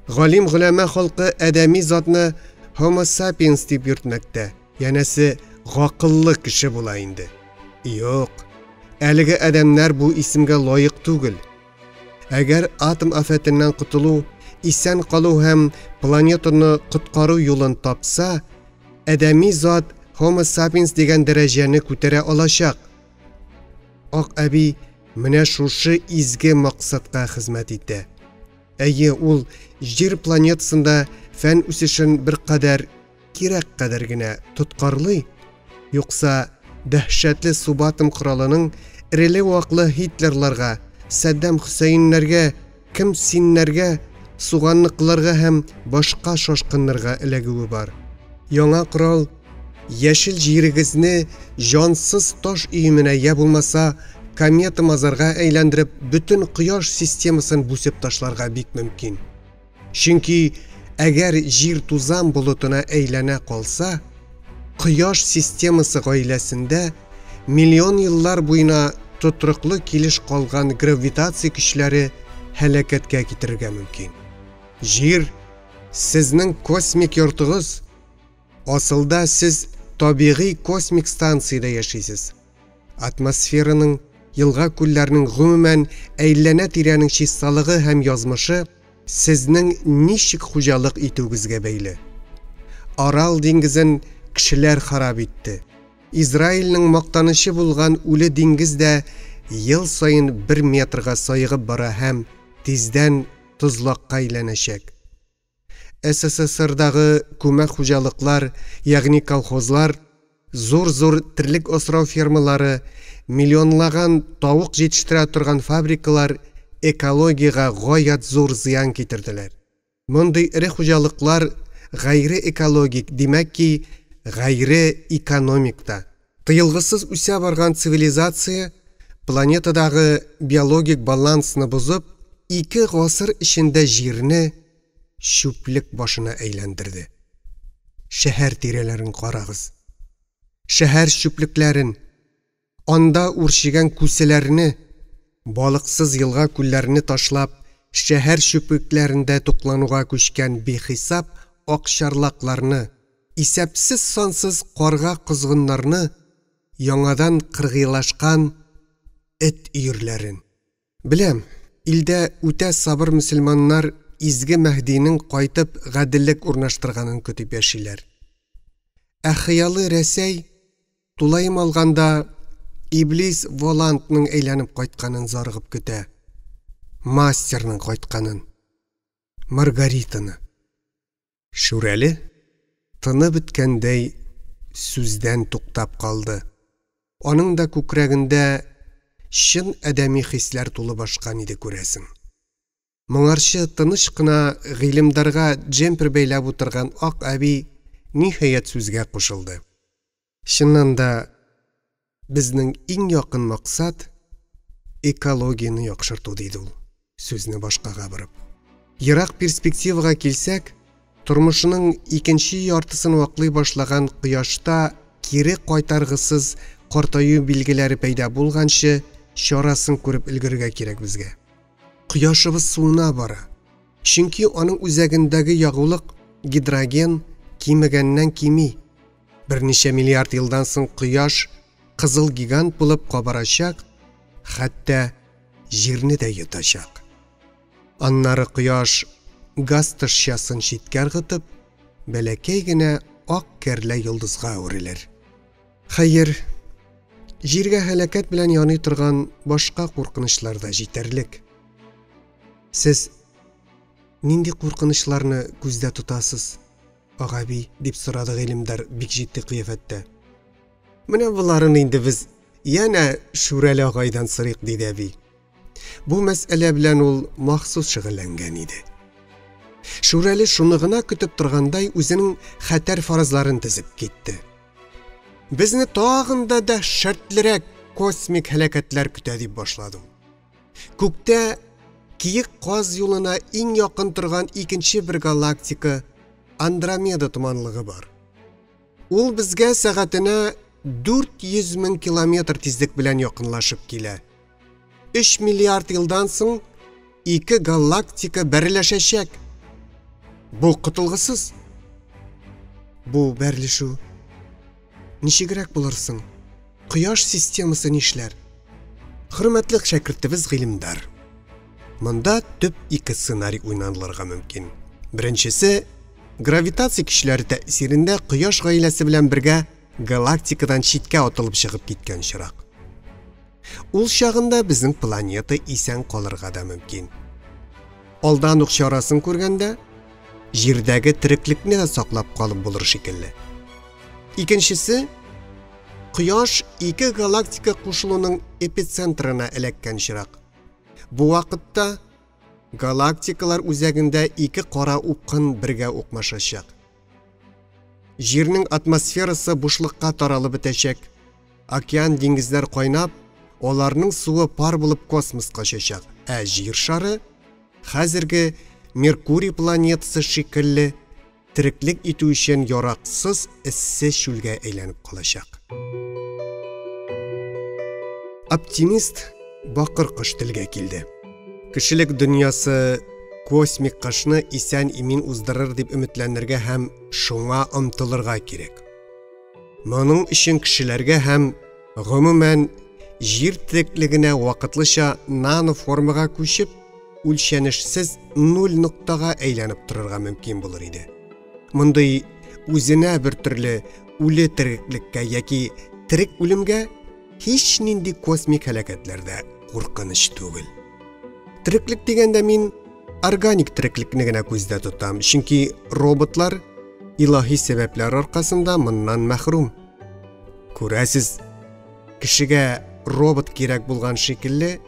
Галим гөләмә халкы әдәми затны Homo sapiens дип йөртмәктә, янәсе гакыллы кеше була инде. Юк. Әлеге адәмнәр бу исемгә лаек түгел. Әгәр атом афәтеннән кутылу, исән калу һәм планетаны коткару юлын тапса, әдәми зат Homo sapiens дигән дәрәҗәне күтәрә алачак. Ак әби менә шушы изге максатка хезмәт итә. Әйе, ул җир планетасында фән үсешен бер кадәр кирәк кадәр генә тоткарлый, юкса дәһшәтле субатым коралының иреле ваклы Хитлерларга, Саддам Хусейннәргә, Ким Синнәргә, суганныкларга һәм башка шашкыннарга эләгүе бар. Яңа корал яшел җирегезне җансыз таш өеменә я булмаса комета мазарга әйләндереп бөтен кояш системасын бүсеп ташларга бик мөмкин. Чөнки әгәр җир тузан болытына әйләнә калса, Кояш системасы гаиләсендә миллион еллар буена тотрыклы килеш калган гравитация көчләре һәлакәткә китерергә мөмкин. Җир сезнең космик йортыгыз. Асылда сез табигый космик станциядә яшисез. Атмосфераның, елга күлләрнең гомумән әйләнә тирәнең чисталыгы һәм язмышы сезнең ничек хуҗалык итүгезгә бәйле. Арал диңгезен кешеләр харап итте. Израильнең мактанышы булган үле диңгез дә ел сайын 1 метрга сайыгып бара һәм тиздән тозлакка әйләнәчәк. СССРдагы күмәк хуҗалыклар, ягъни колхозлар, зур-зур тирлек асрау фермалары, миллионлаган тавык җитештерә торган фабрикалар экологиягә гаять зур зыян китерделәр. Мондый ире хуҗалыклар гайре экологик, димәк ки, гайре экономикта. Тыелгысыз үсә барган цивилизация планетадагы биологик балансны бозып, 2 гасыр эчендә җирне шүплек башына әйләндерде. Шәһәр тирәләрен карагыз. Шәһәр шүплекләрен, анда үршигән күселәрне, балыксыз елга күлләрне ташлап, шәһәр чүпрекләрендә туклануга күчкән бехисап акчарлакларны, исәпсез сансыз карга козгыннарны, яңадан кыргыйлашкан эт өерләрен. Беләм, илдә үтә сабыр мөселманнар изге Мәхдинең кайтып гаделлек урнаштырганын көтеп яшиләр. Ә хыялы Рәсәй тулайым алганда Иблис Волантның әйләнеп кайтканын зарыгып көтә. Мастерның кайтканын, Маргаританы. Шүрәле тыны беткәндәй сүздән туктап калды. Аның да күкрәгендә шын әдәми хисләр тулы башкан иде күрәсең. Моңарчы тыныч кына гыйлемдарга джемпер бәйләп утырган ак әби ниһаять сүзгә кушылды. Шуннан да безнең иң якын максат экологияны яхшырту диде ул, сүзне башкага борып. Ерак перспективага килсәк, тормышының икенче яртысын ваклый башлаган кояшта кире кайтаргысыз картаю билгеләре пәйда булганчы чарасын күреп өлгергә кирәк безгә. Кояшыбыз суына бара. Чөнки аның үзәгендәге ягулык гидроген кимегәннән кими. Берничә миллиард елдан соң кояш кызыл гигант булып кабарачак, хәтта җирне дә йотачак. Аннары кояш газ тышчасын читкә ыргытып, бәләкәй генә ак кәрлә йолдызга әверелер. Хәер, җиргә һәлакәт белән яный торган башка куркынычлар да җитәрлек. Сез нинди куркынычларны күздә тотасыз, агаби, дип сорады гыйлемдар бик җитди кыяфәттә. Менә буларын инде без яна Шүрәле агайдан сырык диде әби. Бу мәсьәлә белән ул махсус шөгыльләнгән иде. Шүрәле шуны гына көтеп торгандай үзенең хәтәр фаразларын тизеп китте. Безне тагын да дәһшәтлерәк космик һәлакәтләр көтә дип башлады. Күктә киек каз юлына иң якын торган икенче бер галактика Андромеда туманлыгы бар. Ул безгә сәгатенә 400 мең километр тизлек белән якынлашып килә. 3 миллиард елдан соң ике галактика берләшәчәк. Бу кытылгысыз. Бу берлешү ничегрәк булырсың? Кояш системасы нишләр? Хөрмәтле шәкерттебез гыйлемдар. Монда төп ике сценарий уйнанылырга мөмкин. Беренчесе, гравитация көчләре тәэсирендә кояш гаиләсе белән бергә галактикадан читкә атылып чыгып киткән чирак. Ул чагында безнең планета исән калырга да мөмкин. Алдан ук чарасын күргәндә, җирдәге тереклекне дә саклап калып булыр шикелле. Икенчесе, кояш ике галактика кушылуның эпицентрына эләккән чирак. Бу вакытта галактикалар үзәгендә ике кара упкын бергә укмашачак. Җирнең атмосферасы бушлыкка таралып бетәчәк. Океан диңгезләр кайнап, аларның суы пар булып космоска чачак. Ә җир шары хәзерге Меркурий планетасы шикелле тереклек итү өчен яраксыз эссе чүлгә әйләнеп калачак. Оптимист бакыр кыш телгә килде. Кешелек дөньясы космик кышны исән имин уздырыр дип өметләнергә һәм шуңа омтылырга кирәк. Моның өчен кешеләргә һәм гомумән җир тереклегенә вакытлыча нано формага күчеп, үлчәнешсез 0 ноктага әйләнеп торырга мөмкин булыр иде. Мондый үзенә бер төрле үле тереклеккә яки терек үлемгә һич нинди космик һәлакәтләрдә куркыныч түгел. Тереклек дигәндә мин органик тереклекне генә күздә тотам, чөнки роботлар илаһи сәбәпләр аркасында моннан мәхрүм. Күрәсез, кешегә робот кирәк булган шикелле,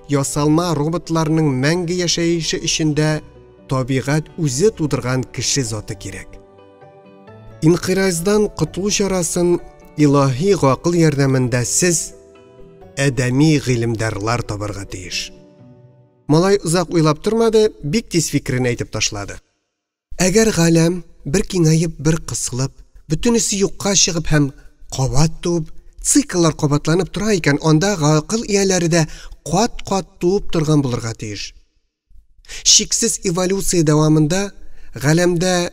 ясалма роботларның мәңге яшәеше өчендә табигать үзе тудырган кеше заты кирәк. Инқираздан кутулу чарасын илаһи гакыл ярдәмендә сез әдәми гыйлемдарлар табарга тиеш. Малай узак уйлап тормады, бик тиз фикрен әйтеп ташлады. Әгәр галәм бер киңәеп, бер кысылып, бөтенесе юкка чыгып һәм кабат туып, цикллар кабатланып тора икән, анда гакыл ияләре дә кат-кат туып торган булырга тиеш. Шиксез эволюция дәвамында галәмдә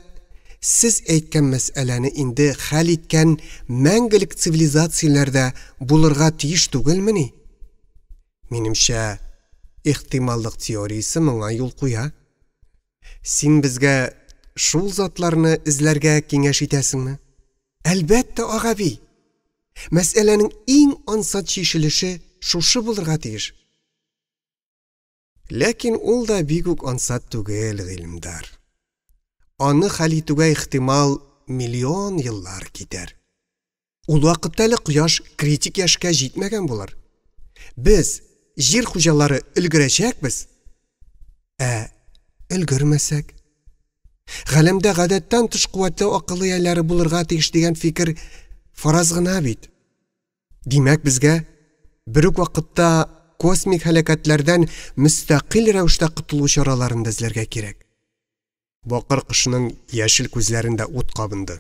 сез әйткән мәсьәләне инде хәл иткән мәңгелек цивилизацияләрдә булырга тиеш түгелмени? Минемчә, ихтималлык теориясе моңа юл куя. Син безгә шул затларны эзләргә киңәш итәсеңме? Әлбәттә, агаби. Мәсьәләнең иң ансат чишелеше шушы булырга тиеш. Ләкин ул да бик үк ансат түгел, гыйлемдар. Аны хәл итүгә ихтимал миллион еллар китәр. Ул вакытта әле кояш критик яшькә җитмәгән булыр. Без, җир хуҗалары, өлгерәчәкбез. Өлгермәсәк? Галәмдә гадәттән тыш куәтле акыл ияләре булырга тиеш дигән фикер фараз гына бит. Димәк, безгә бер үк вакытта космик һәлакәтләрдән мөстәкыйль рәвештә котылу чараларын эзләргә кирәк. Бакыр кышның яшел күзләрендә ут кабынды.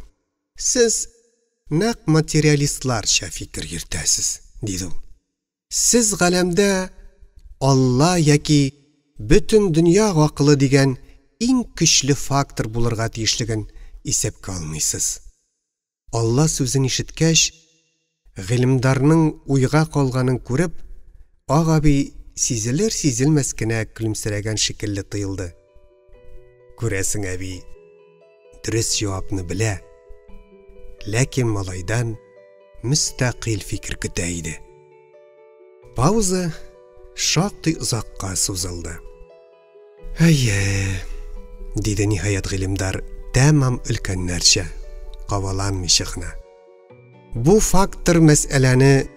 Сез нәкъ материалистларча фикер йөртәсез, диде ул. Сез галәмдә Алла яки бөтен дөнья гакылы дигән иң көчле фактор булырга тиешлеген исәпкә алмыйсыз. Алла сүзен ишеткәч, гыйлемдарның уйга калганын күреп, агаби сизелер-сизелмәс кенә көлемсерәгән шикелле тоелды. Күрәсең, әби, дөрес җавапны белә, ләкин малайдан мөстәкыйль фикер көтә иде. Пауза шактый озакка сузылды. Диде ниһаят гыйлемдар тәмам өлкәннәрчә, каваланмыйча гына. Бу фактор мәсьәләне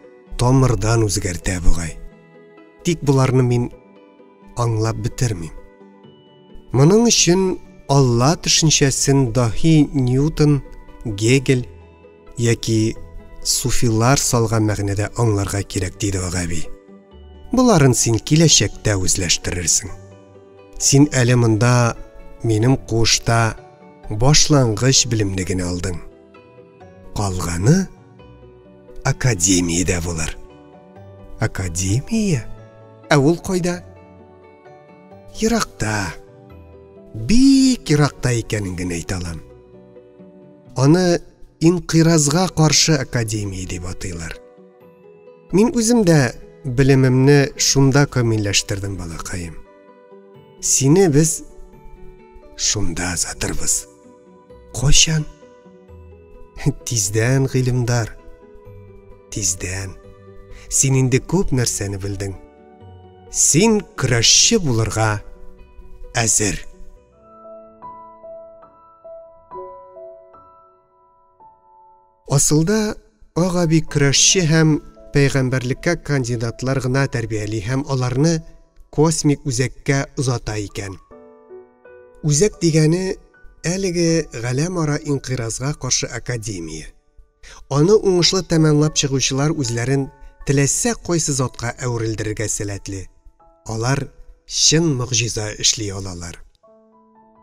тамырдан үзгәртә бугай. Тик буларны мин аңлап бетермим. Моның өчен Алла төшенчәсен даһи Ньютон, Гегель яки суфилар салган мәгънәдә аңларга кирәк, диде агаби. Буларын син киләчәктә үзләштерерсең. Син әле монда минем кушта башлангыч белемне генә алдың. Калганы академиядә булыр. Академия? Ул кайда? Еракта. Бик еракта икәнен генә әйтә алам. Аны инқиразга каршы академия дип атыйлар. Мин үзем дә белемемне шунда камилләштердем, балакаем. Сине без шунда затырбыз. Кайчан? Тиздән, гыйлемдар. Тиздән. Син инде күп нәрсәне белдең. Син көрәшче булырга әзер. Асылда агаби көрәшче һәм пәйгамбәрлеккә кандидатлар гына тәрбияли һәм аларны космик үзәккә озата икән. Үзәк дигәне әлеге галәмара инқиразга каршы академия. Аны уңышлы тәмамлап чыгучылар үзләрен теләсә кайсы затка әверелдерергә сәләтле. Алар чын мөгъҗиза эшли алалар.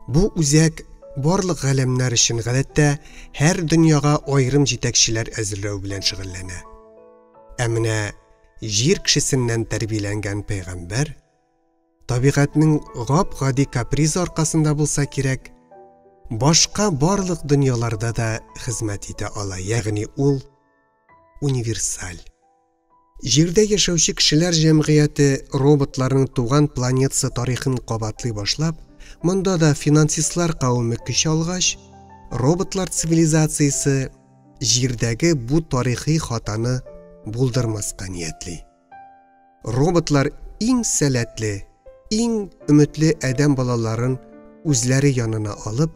Бу үзәк барлык галәмнәр өчен гадәттә һәр дөньяга аерым җитәкчеләр әзерләү белән шөгыльләнә. Менә җир кешесеннән тәрбияләнгән пәйгамбәр табигатьнең гап-гади каприз аркасында булса кирәк, башка барлык дөньяларда да хезмәт итә ала, ягъни ул универсаль. Җирдә яшәүче кешеләр җәмгыяте роботларның туган планетасы тарихын кабатлый башлап, монда да финансистлар кавымы көч алгач, роботлар цивилизациясе җирдәге бу тарихи хатаны булдырмаска ниятли. Роботлар иң сәләтле, иң өметле адәм балаларын үзләре янына алып,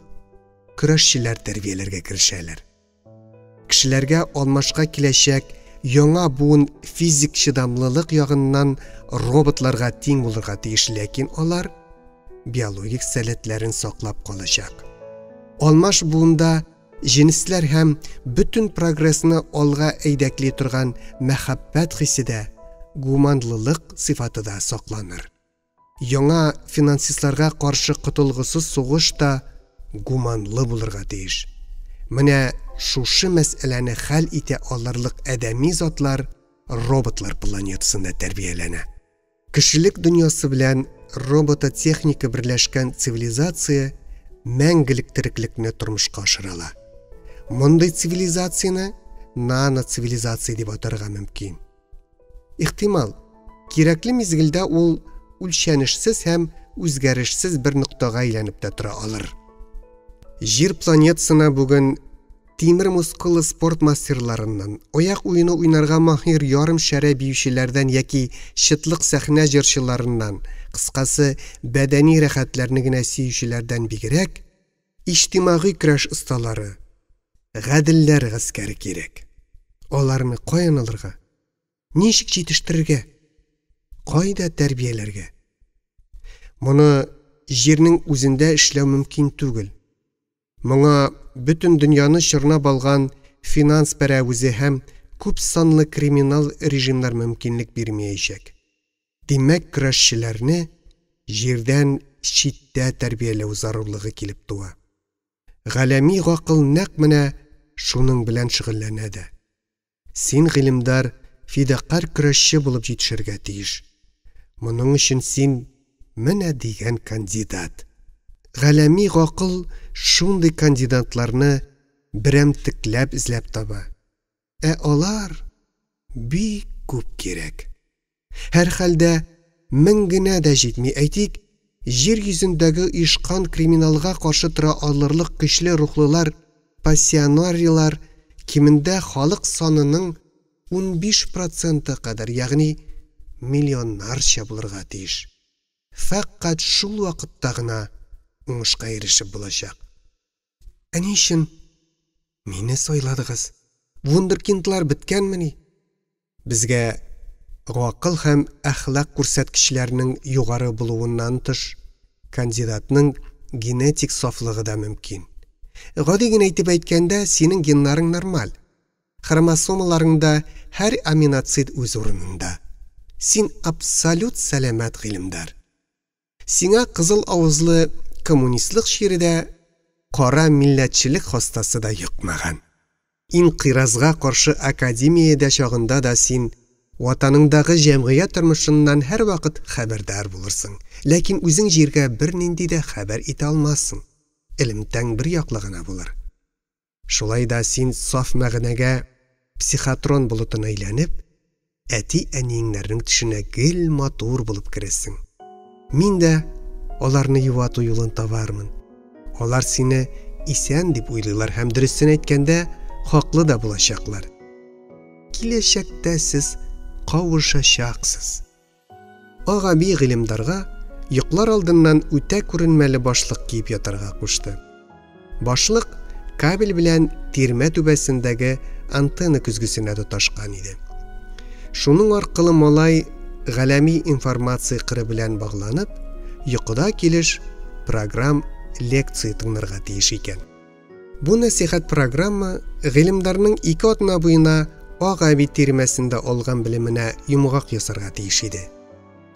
көрәшчеләр тәрбияләргә керешәләр. Кешеләргә алмашка киләчәк яңа буын физик чыдамлылык ягыннан роботларга тиң булырга тиеш, ләкин алар биологик сәләтләрен саклап калачак. Алмаш буында җинсләр һәм бөтен прогрессны алга әйдәкли торган мәхәббәт хисе дә, гуманлылык сыйфаты да сакланыр. Яңа финансистларга каршы котылгысыз сугыш та гуманлы булырга тиеш. Менә шушы мәсьәләне хәл итә алырлык адәми затлар роботлар планетасында тәрбияләнә. Кешелек дөньясы белән робототехника берләшкән цивилизация мәңгелек тереклекне тормышка ашырала. Мондый цивилизацияны нано-цивилизация дип атарга мөмкин. Ихтимал, кирәкле мизгелдә ул үлчәнешсез һәм үзгәрешсез бер ноктага әйләнеп тә тора алыр. Җир планетасына бүген тимер мускуллы спорт мастерларыннан, аяк уены уйнарга маһир ярым шәрә биючеләрдән яки чытлык сәхнә җырчыларыннан, кыскасы, бәдәни рәхәтләрне генә сөючеләрдән бигрәк, иҗтимагый көрәш осталары, гаделләр гаскәре кирәк. Аларны каян алырга? Ничек җитештерергә? Кайда тәрбияләргә? Моны җирнең үзендә эшләү мөмкин түгел. Моңа бөтен дөньяны чорнап алган финанс пәрәвезе һәм күп санлы криминал режимнар мөмкинлек бирмәячәк. Димәк, көрәшчеләрне җирдән читтә тәрбияләү зарурлыгы килеп туа. Галәми гакыл нәкъ менә шуның белән шөгыльләнә дә. Син гыйлемдар, фидакар көрәшче булып җитешергә тиеш. Моның өчен син менә дигән кандидат. Галәми гакыл шундый кандидатларны берәмтекләп эзләп таба. Алар бик күп кирәк. Һәр хәлдә 1000 генә дә җитми, әйтик, җир йөзендәге оешкан криминалга каршы тора алырлык көчле рухлылар, пассионарийлар кимендә халык санының 15% кадәр, ягъни миллионнарча булырга тиеш. Фәкать шул вакытта гына уңышка ирешеп булачак. Ни өчен мине сайладыгыз? Вундеркиндлар биткәнмени? Безгә гакыл һәм әхлак күрсәткечләренең югары булуыннан тыш, кандидатның генетик сафлыгы да мөмкин. Гади генә әйтеп әйткәндә, синең геннарың нормаль. Хромосомаларыңда һәр аминоцид үз урынында. Син абсолют сәламәт гыйлемдар. Сиңа кызыл авызлы коммунистлык ширидә кара милләтчелек хастасы да йокмаган. Инкыйразга каршы академиядә чагында да син ватаныңдагы җәмгыять тормышыннан һәр вакыт хәбәрдар булырсың. Ләкин үзең җиргә бернинди дә хәбәр итә алмассың. Илемтәң бер яклы гына булыр. Шулай да син саф мәгънәгә психотрон булытына әйләнеп, әти-әниеңнәрнең төшенә гел матур булып керәсең. Мин дә аларны юату юлын табармын. Алар сине исән дип уйлыйлар һәм дөресен әйткәндә хаклы да булачаклар. Киләчәктә сез кавышачаксыз. Агаби гыйлемдарга йоклар алдыннан үтә күренмәле башлык киеп ятарга кушты. Башлык кабель белән тирмә түбәсендәге антенна күзгесенә тоташкан иде. Шуның аркылы малай галәми информация кыры белән багланып, йокыда килеш программ лекция тыңларга тиеш икән. Бу насихат программа гыйлемдарның 2 атна буена Агаби тирмәсендә алган белеменә йомгак ясарга тиеш иде.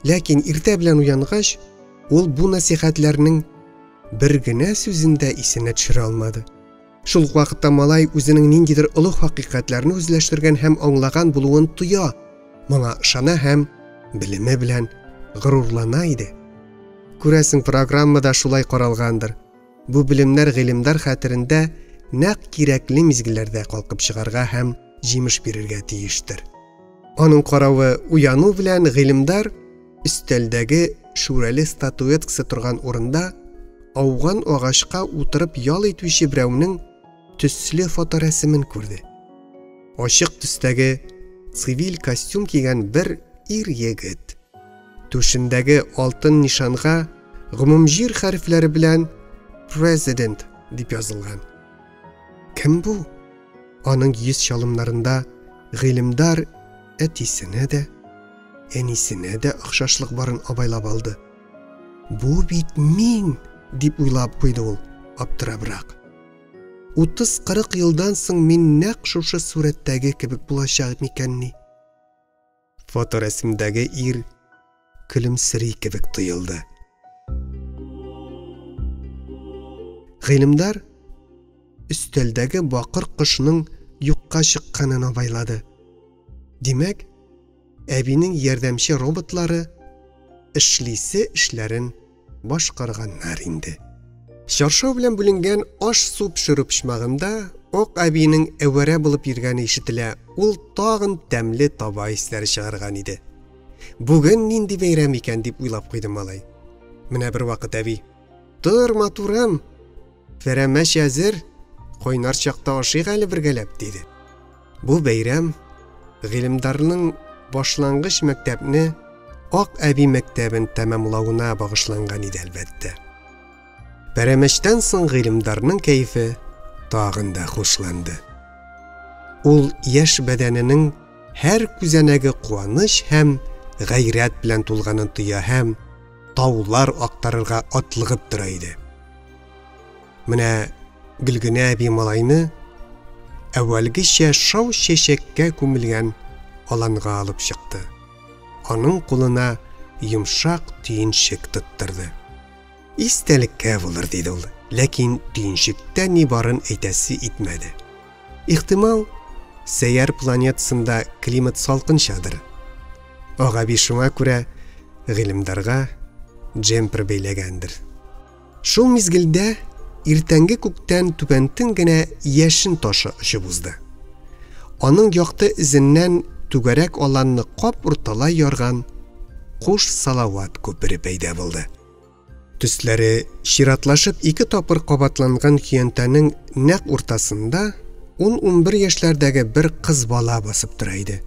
Ләкин иртә белән уянгач, ул бу насихатларның бер генә сүзендә исенә төшерә алмады. Шул вакытта малай үзенең ниндидер олуг хакыйкатьләрне үзләштергән һәм аңлаган булуын туя. Моңа ышана һәм белеме белән горурлана иде. Күрәсең, программада шулай каралгандыр. Бу белемнәр гыйлемдар хәтерендә нәкъ кирәкле мизгелләрдә калкып чыгарга һәм җимеш бирергә тиештер. Аның каравы, уяну белән гыйлемдар өстәлдәге шүрәле статуэткасы торган урында ауган агачка утырып ял итүче берәүнең төсле фоторәсемен күрде. Ачык төстәге цивил костюм кигән бер ир егет. Түшендәге алтын нишанга гомумҗир хәрефләре белән President дип язылган. Кем бу? Аның йөз чалымнарында гыйлемдар әтисенә дә, әнисенә дә охшашлык барын абайлап алды. Бу бит мин, дип уйлап куйды ул, аптырабрак. 30-40 елдан соң мин нәкъ шушы сурәттәге кебек булачак микәнни? Фоторәсемдәге ир көлемсери кебек тоелды. Гыйлемдар өстәлдәге бакыр кошның юкка чыкканын абайлады. Димәк, әбинең ярдәмче роботлары эшлисе эшләрен башкарганнар инде. Чаршау белән бүленгән аш-су пешерү почмагында Ак әбинең әвәрә булып йөргәне ишетелә. Ул тагын тәмле таба исләре чыгарган иде. Бүген нинди бәйрәм икән дип уйлап куйды малай. Менә бер вакыт әби: "Тор, матурым, фәрәмәч әзер, кайнар чакта ашыйк әле бергәләп", диде. Бу бәйрәм гыйлемдарның башлангыч мәктәпне Ак әби мәктәбен тәмамлауына багышланган иде әлбәттә. Пәрәмәчтән соң гыйлемдарның кәефе тагын да хушланды. Ул яшь бәдәненең һәр күзәнәге куаныч һәм гайрәт белән тулганын тоя һәм таулар актарырга атлыгып тора иде. Менә Гөлгенә әби малайны әввәлгечә шау-чәчәккә күмелгән аланга алып чыкты. Аның кулына йомшак төенчек тоттырды. Истәлеккә булыр диде ул, ләкин төенчектә ни барын әйтәсе итмәде. Ихтимал, сәяр планетасында климат салкынчадыр. Агаби шуңа күрә гыйлемдарга джемпер бәйләгәндер. Шул мизгелдә иртәнге күктән түбәнтен генә яшен ташы очып узды. Аның якты изеннән түгәрәк аланны кап урталай ярган куш Салават күпере пәйда булды. Төсләре ширатлашып 2 тапыр кабатланган көянтәнең нәкъ уртасында 10-11 яшьләрдәге бер кыз бала басып тора иде.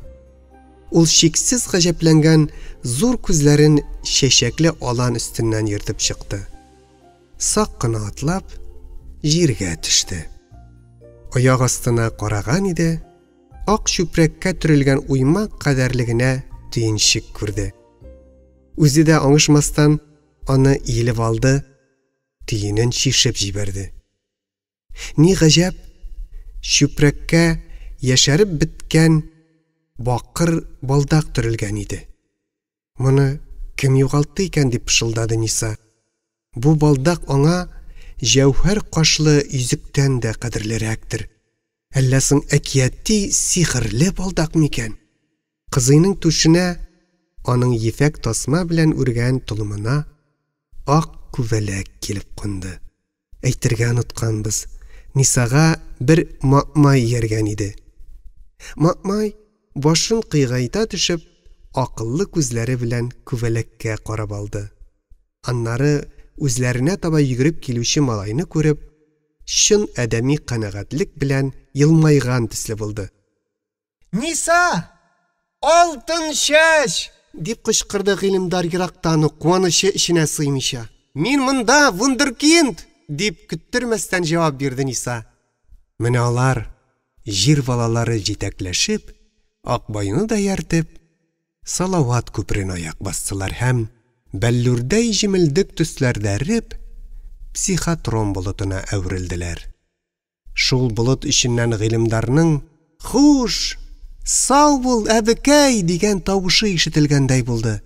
Ул шиксез гаҗәпләнгән зур күзләрен чәчәкле алан өстеннән йөртеп чыкты. Сак кына атлап җиргә төште. Аяк астына караган иде, ак чүпрәккә төрелгән уймак кадәрлегенә төенчек күрде. Үзе дә аңышмастан аны иелеп алды, төенен чишеп җибәрде. Ни гаҗәп, чүпрәккә яшәреп беткән бакыр балдак төрелгән иде. Моны кем югалтты икән дип пышылдады Ниса. Бу балдак аңа җәүһәр кашлы йөзектән дә кадерлерәктер. Әллә соң әкияти сихерле балдак микән? Кызыйның түшенә аның ефәк тасма белән үргән тулымына ак күвәләк килеп кунды. Әйтергә онытканбыз, Нисага бер макмай ияргән иде. Макмай башын кыйгайта төшеп, акыллы күзләре белән күвәләккә карап алды. Аннары үзләренә таба йөгереп килүче малайны күреп, шын әдәми канәгатьлек белән йылмайган төсле булды. "Ниса! Алтын чәч!" дип кычкырды гыйлемдар ерактан ук куанышы эченә сыймыйча. "Мин монда вундеркинд!" дип көттермәстән җавап бирде Ниса. Менә алар җир балалары җитәкләшеп, Акбайны да яртып, Салават күперен аяк бастылар һәм бәллүрдәй җимелдек төсләрдәреп психотрон болытына әверелделәр. Шул болыт иченнән гыйлемдарның "Хуш! Сау бул, әбекәй!" дигән тавышы ишетелгәндәй булды.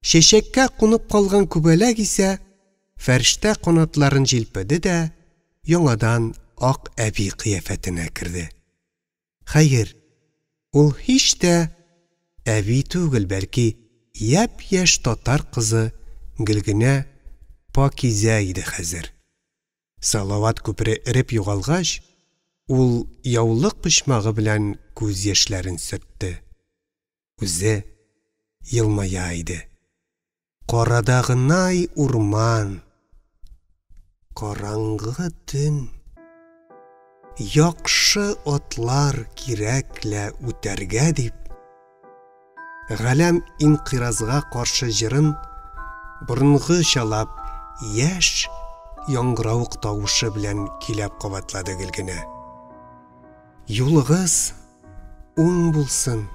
Чәчәккә кунып калган күбәләк исә фәрештә канатларын җилпеде дә яңадан ак әби кыяфәтенә керде. Хәер, ул һич тә әби түгел, бәлки япь-яшь татар кызы Гөлгенә Пакизә иде хәзер. Салават күпере эреп югалгач, ул яулык почмагы белән күз яшьләрен сөртте. Үзе йылмая иде. Карадагынай урман, караңгы төн, яхшы атлар кирәклә үтәргә дип, галәм инқиразга каршы җырын борынгы чалап, яшь яңгыравык тавышы белән киләп кабатлады Гөлгенә. "Юлыгыз уң булсын.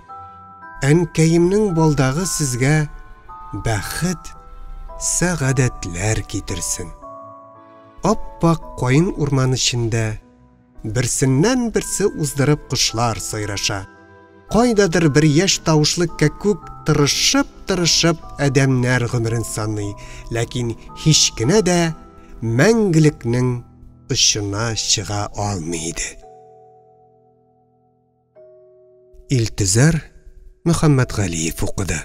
Әнкәемнең балдагы сезгә бәхет, сәгадәтләр китерсен. Аппак кайын урман эчендә берсеннән берсе уздырып кошлар сайраша. Кайдадыр бер яшь тавышлы кәкүк тырышып әдәмнәр гомерен саный, ләкин һич кенә дә мәңгелекнең ышына чыга алмый иде." Илтизар Мөхәммәтгалиев укыды.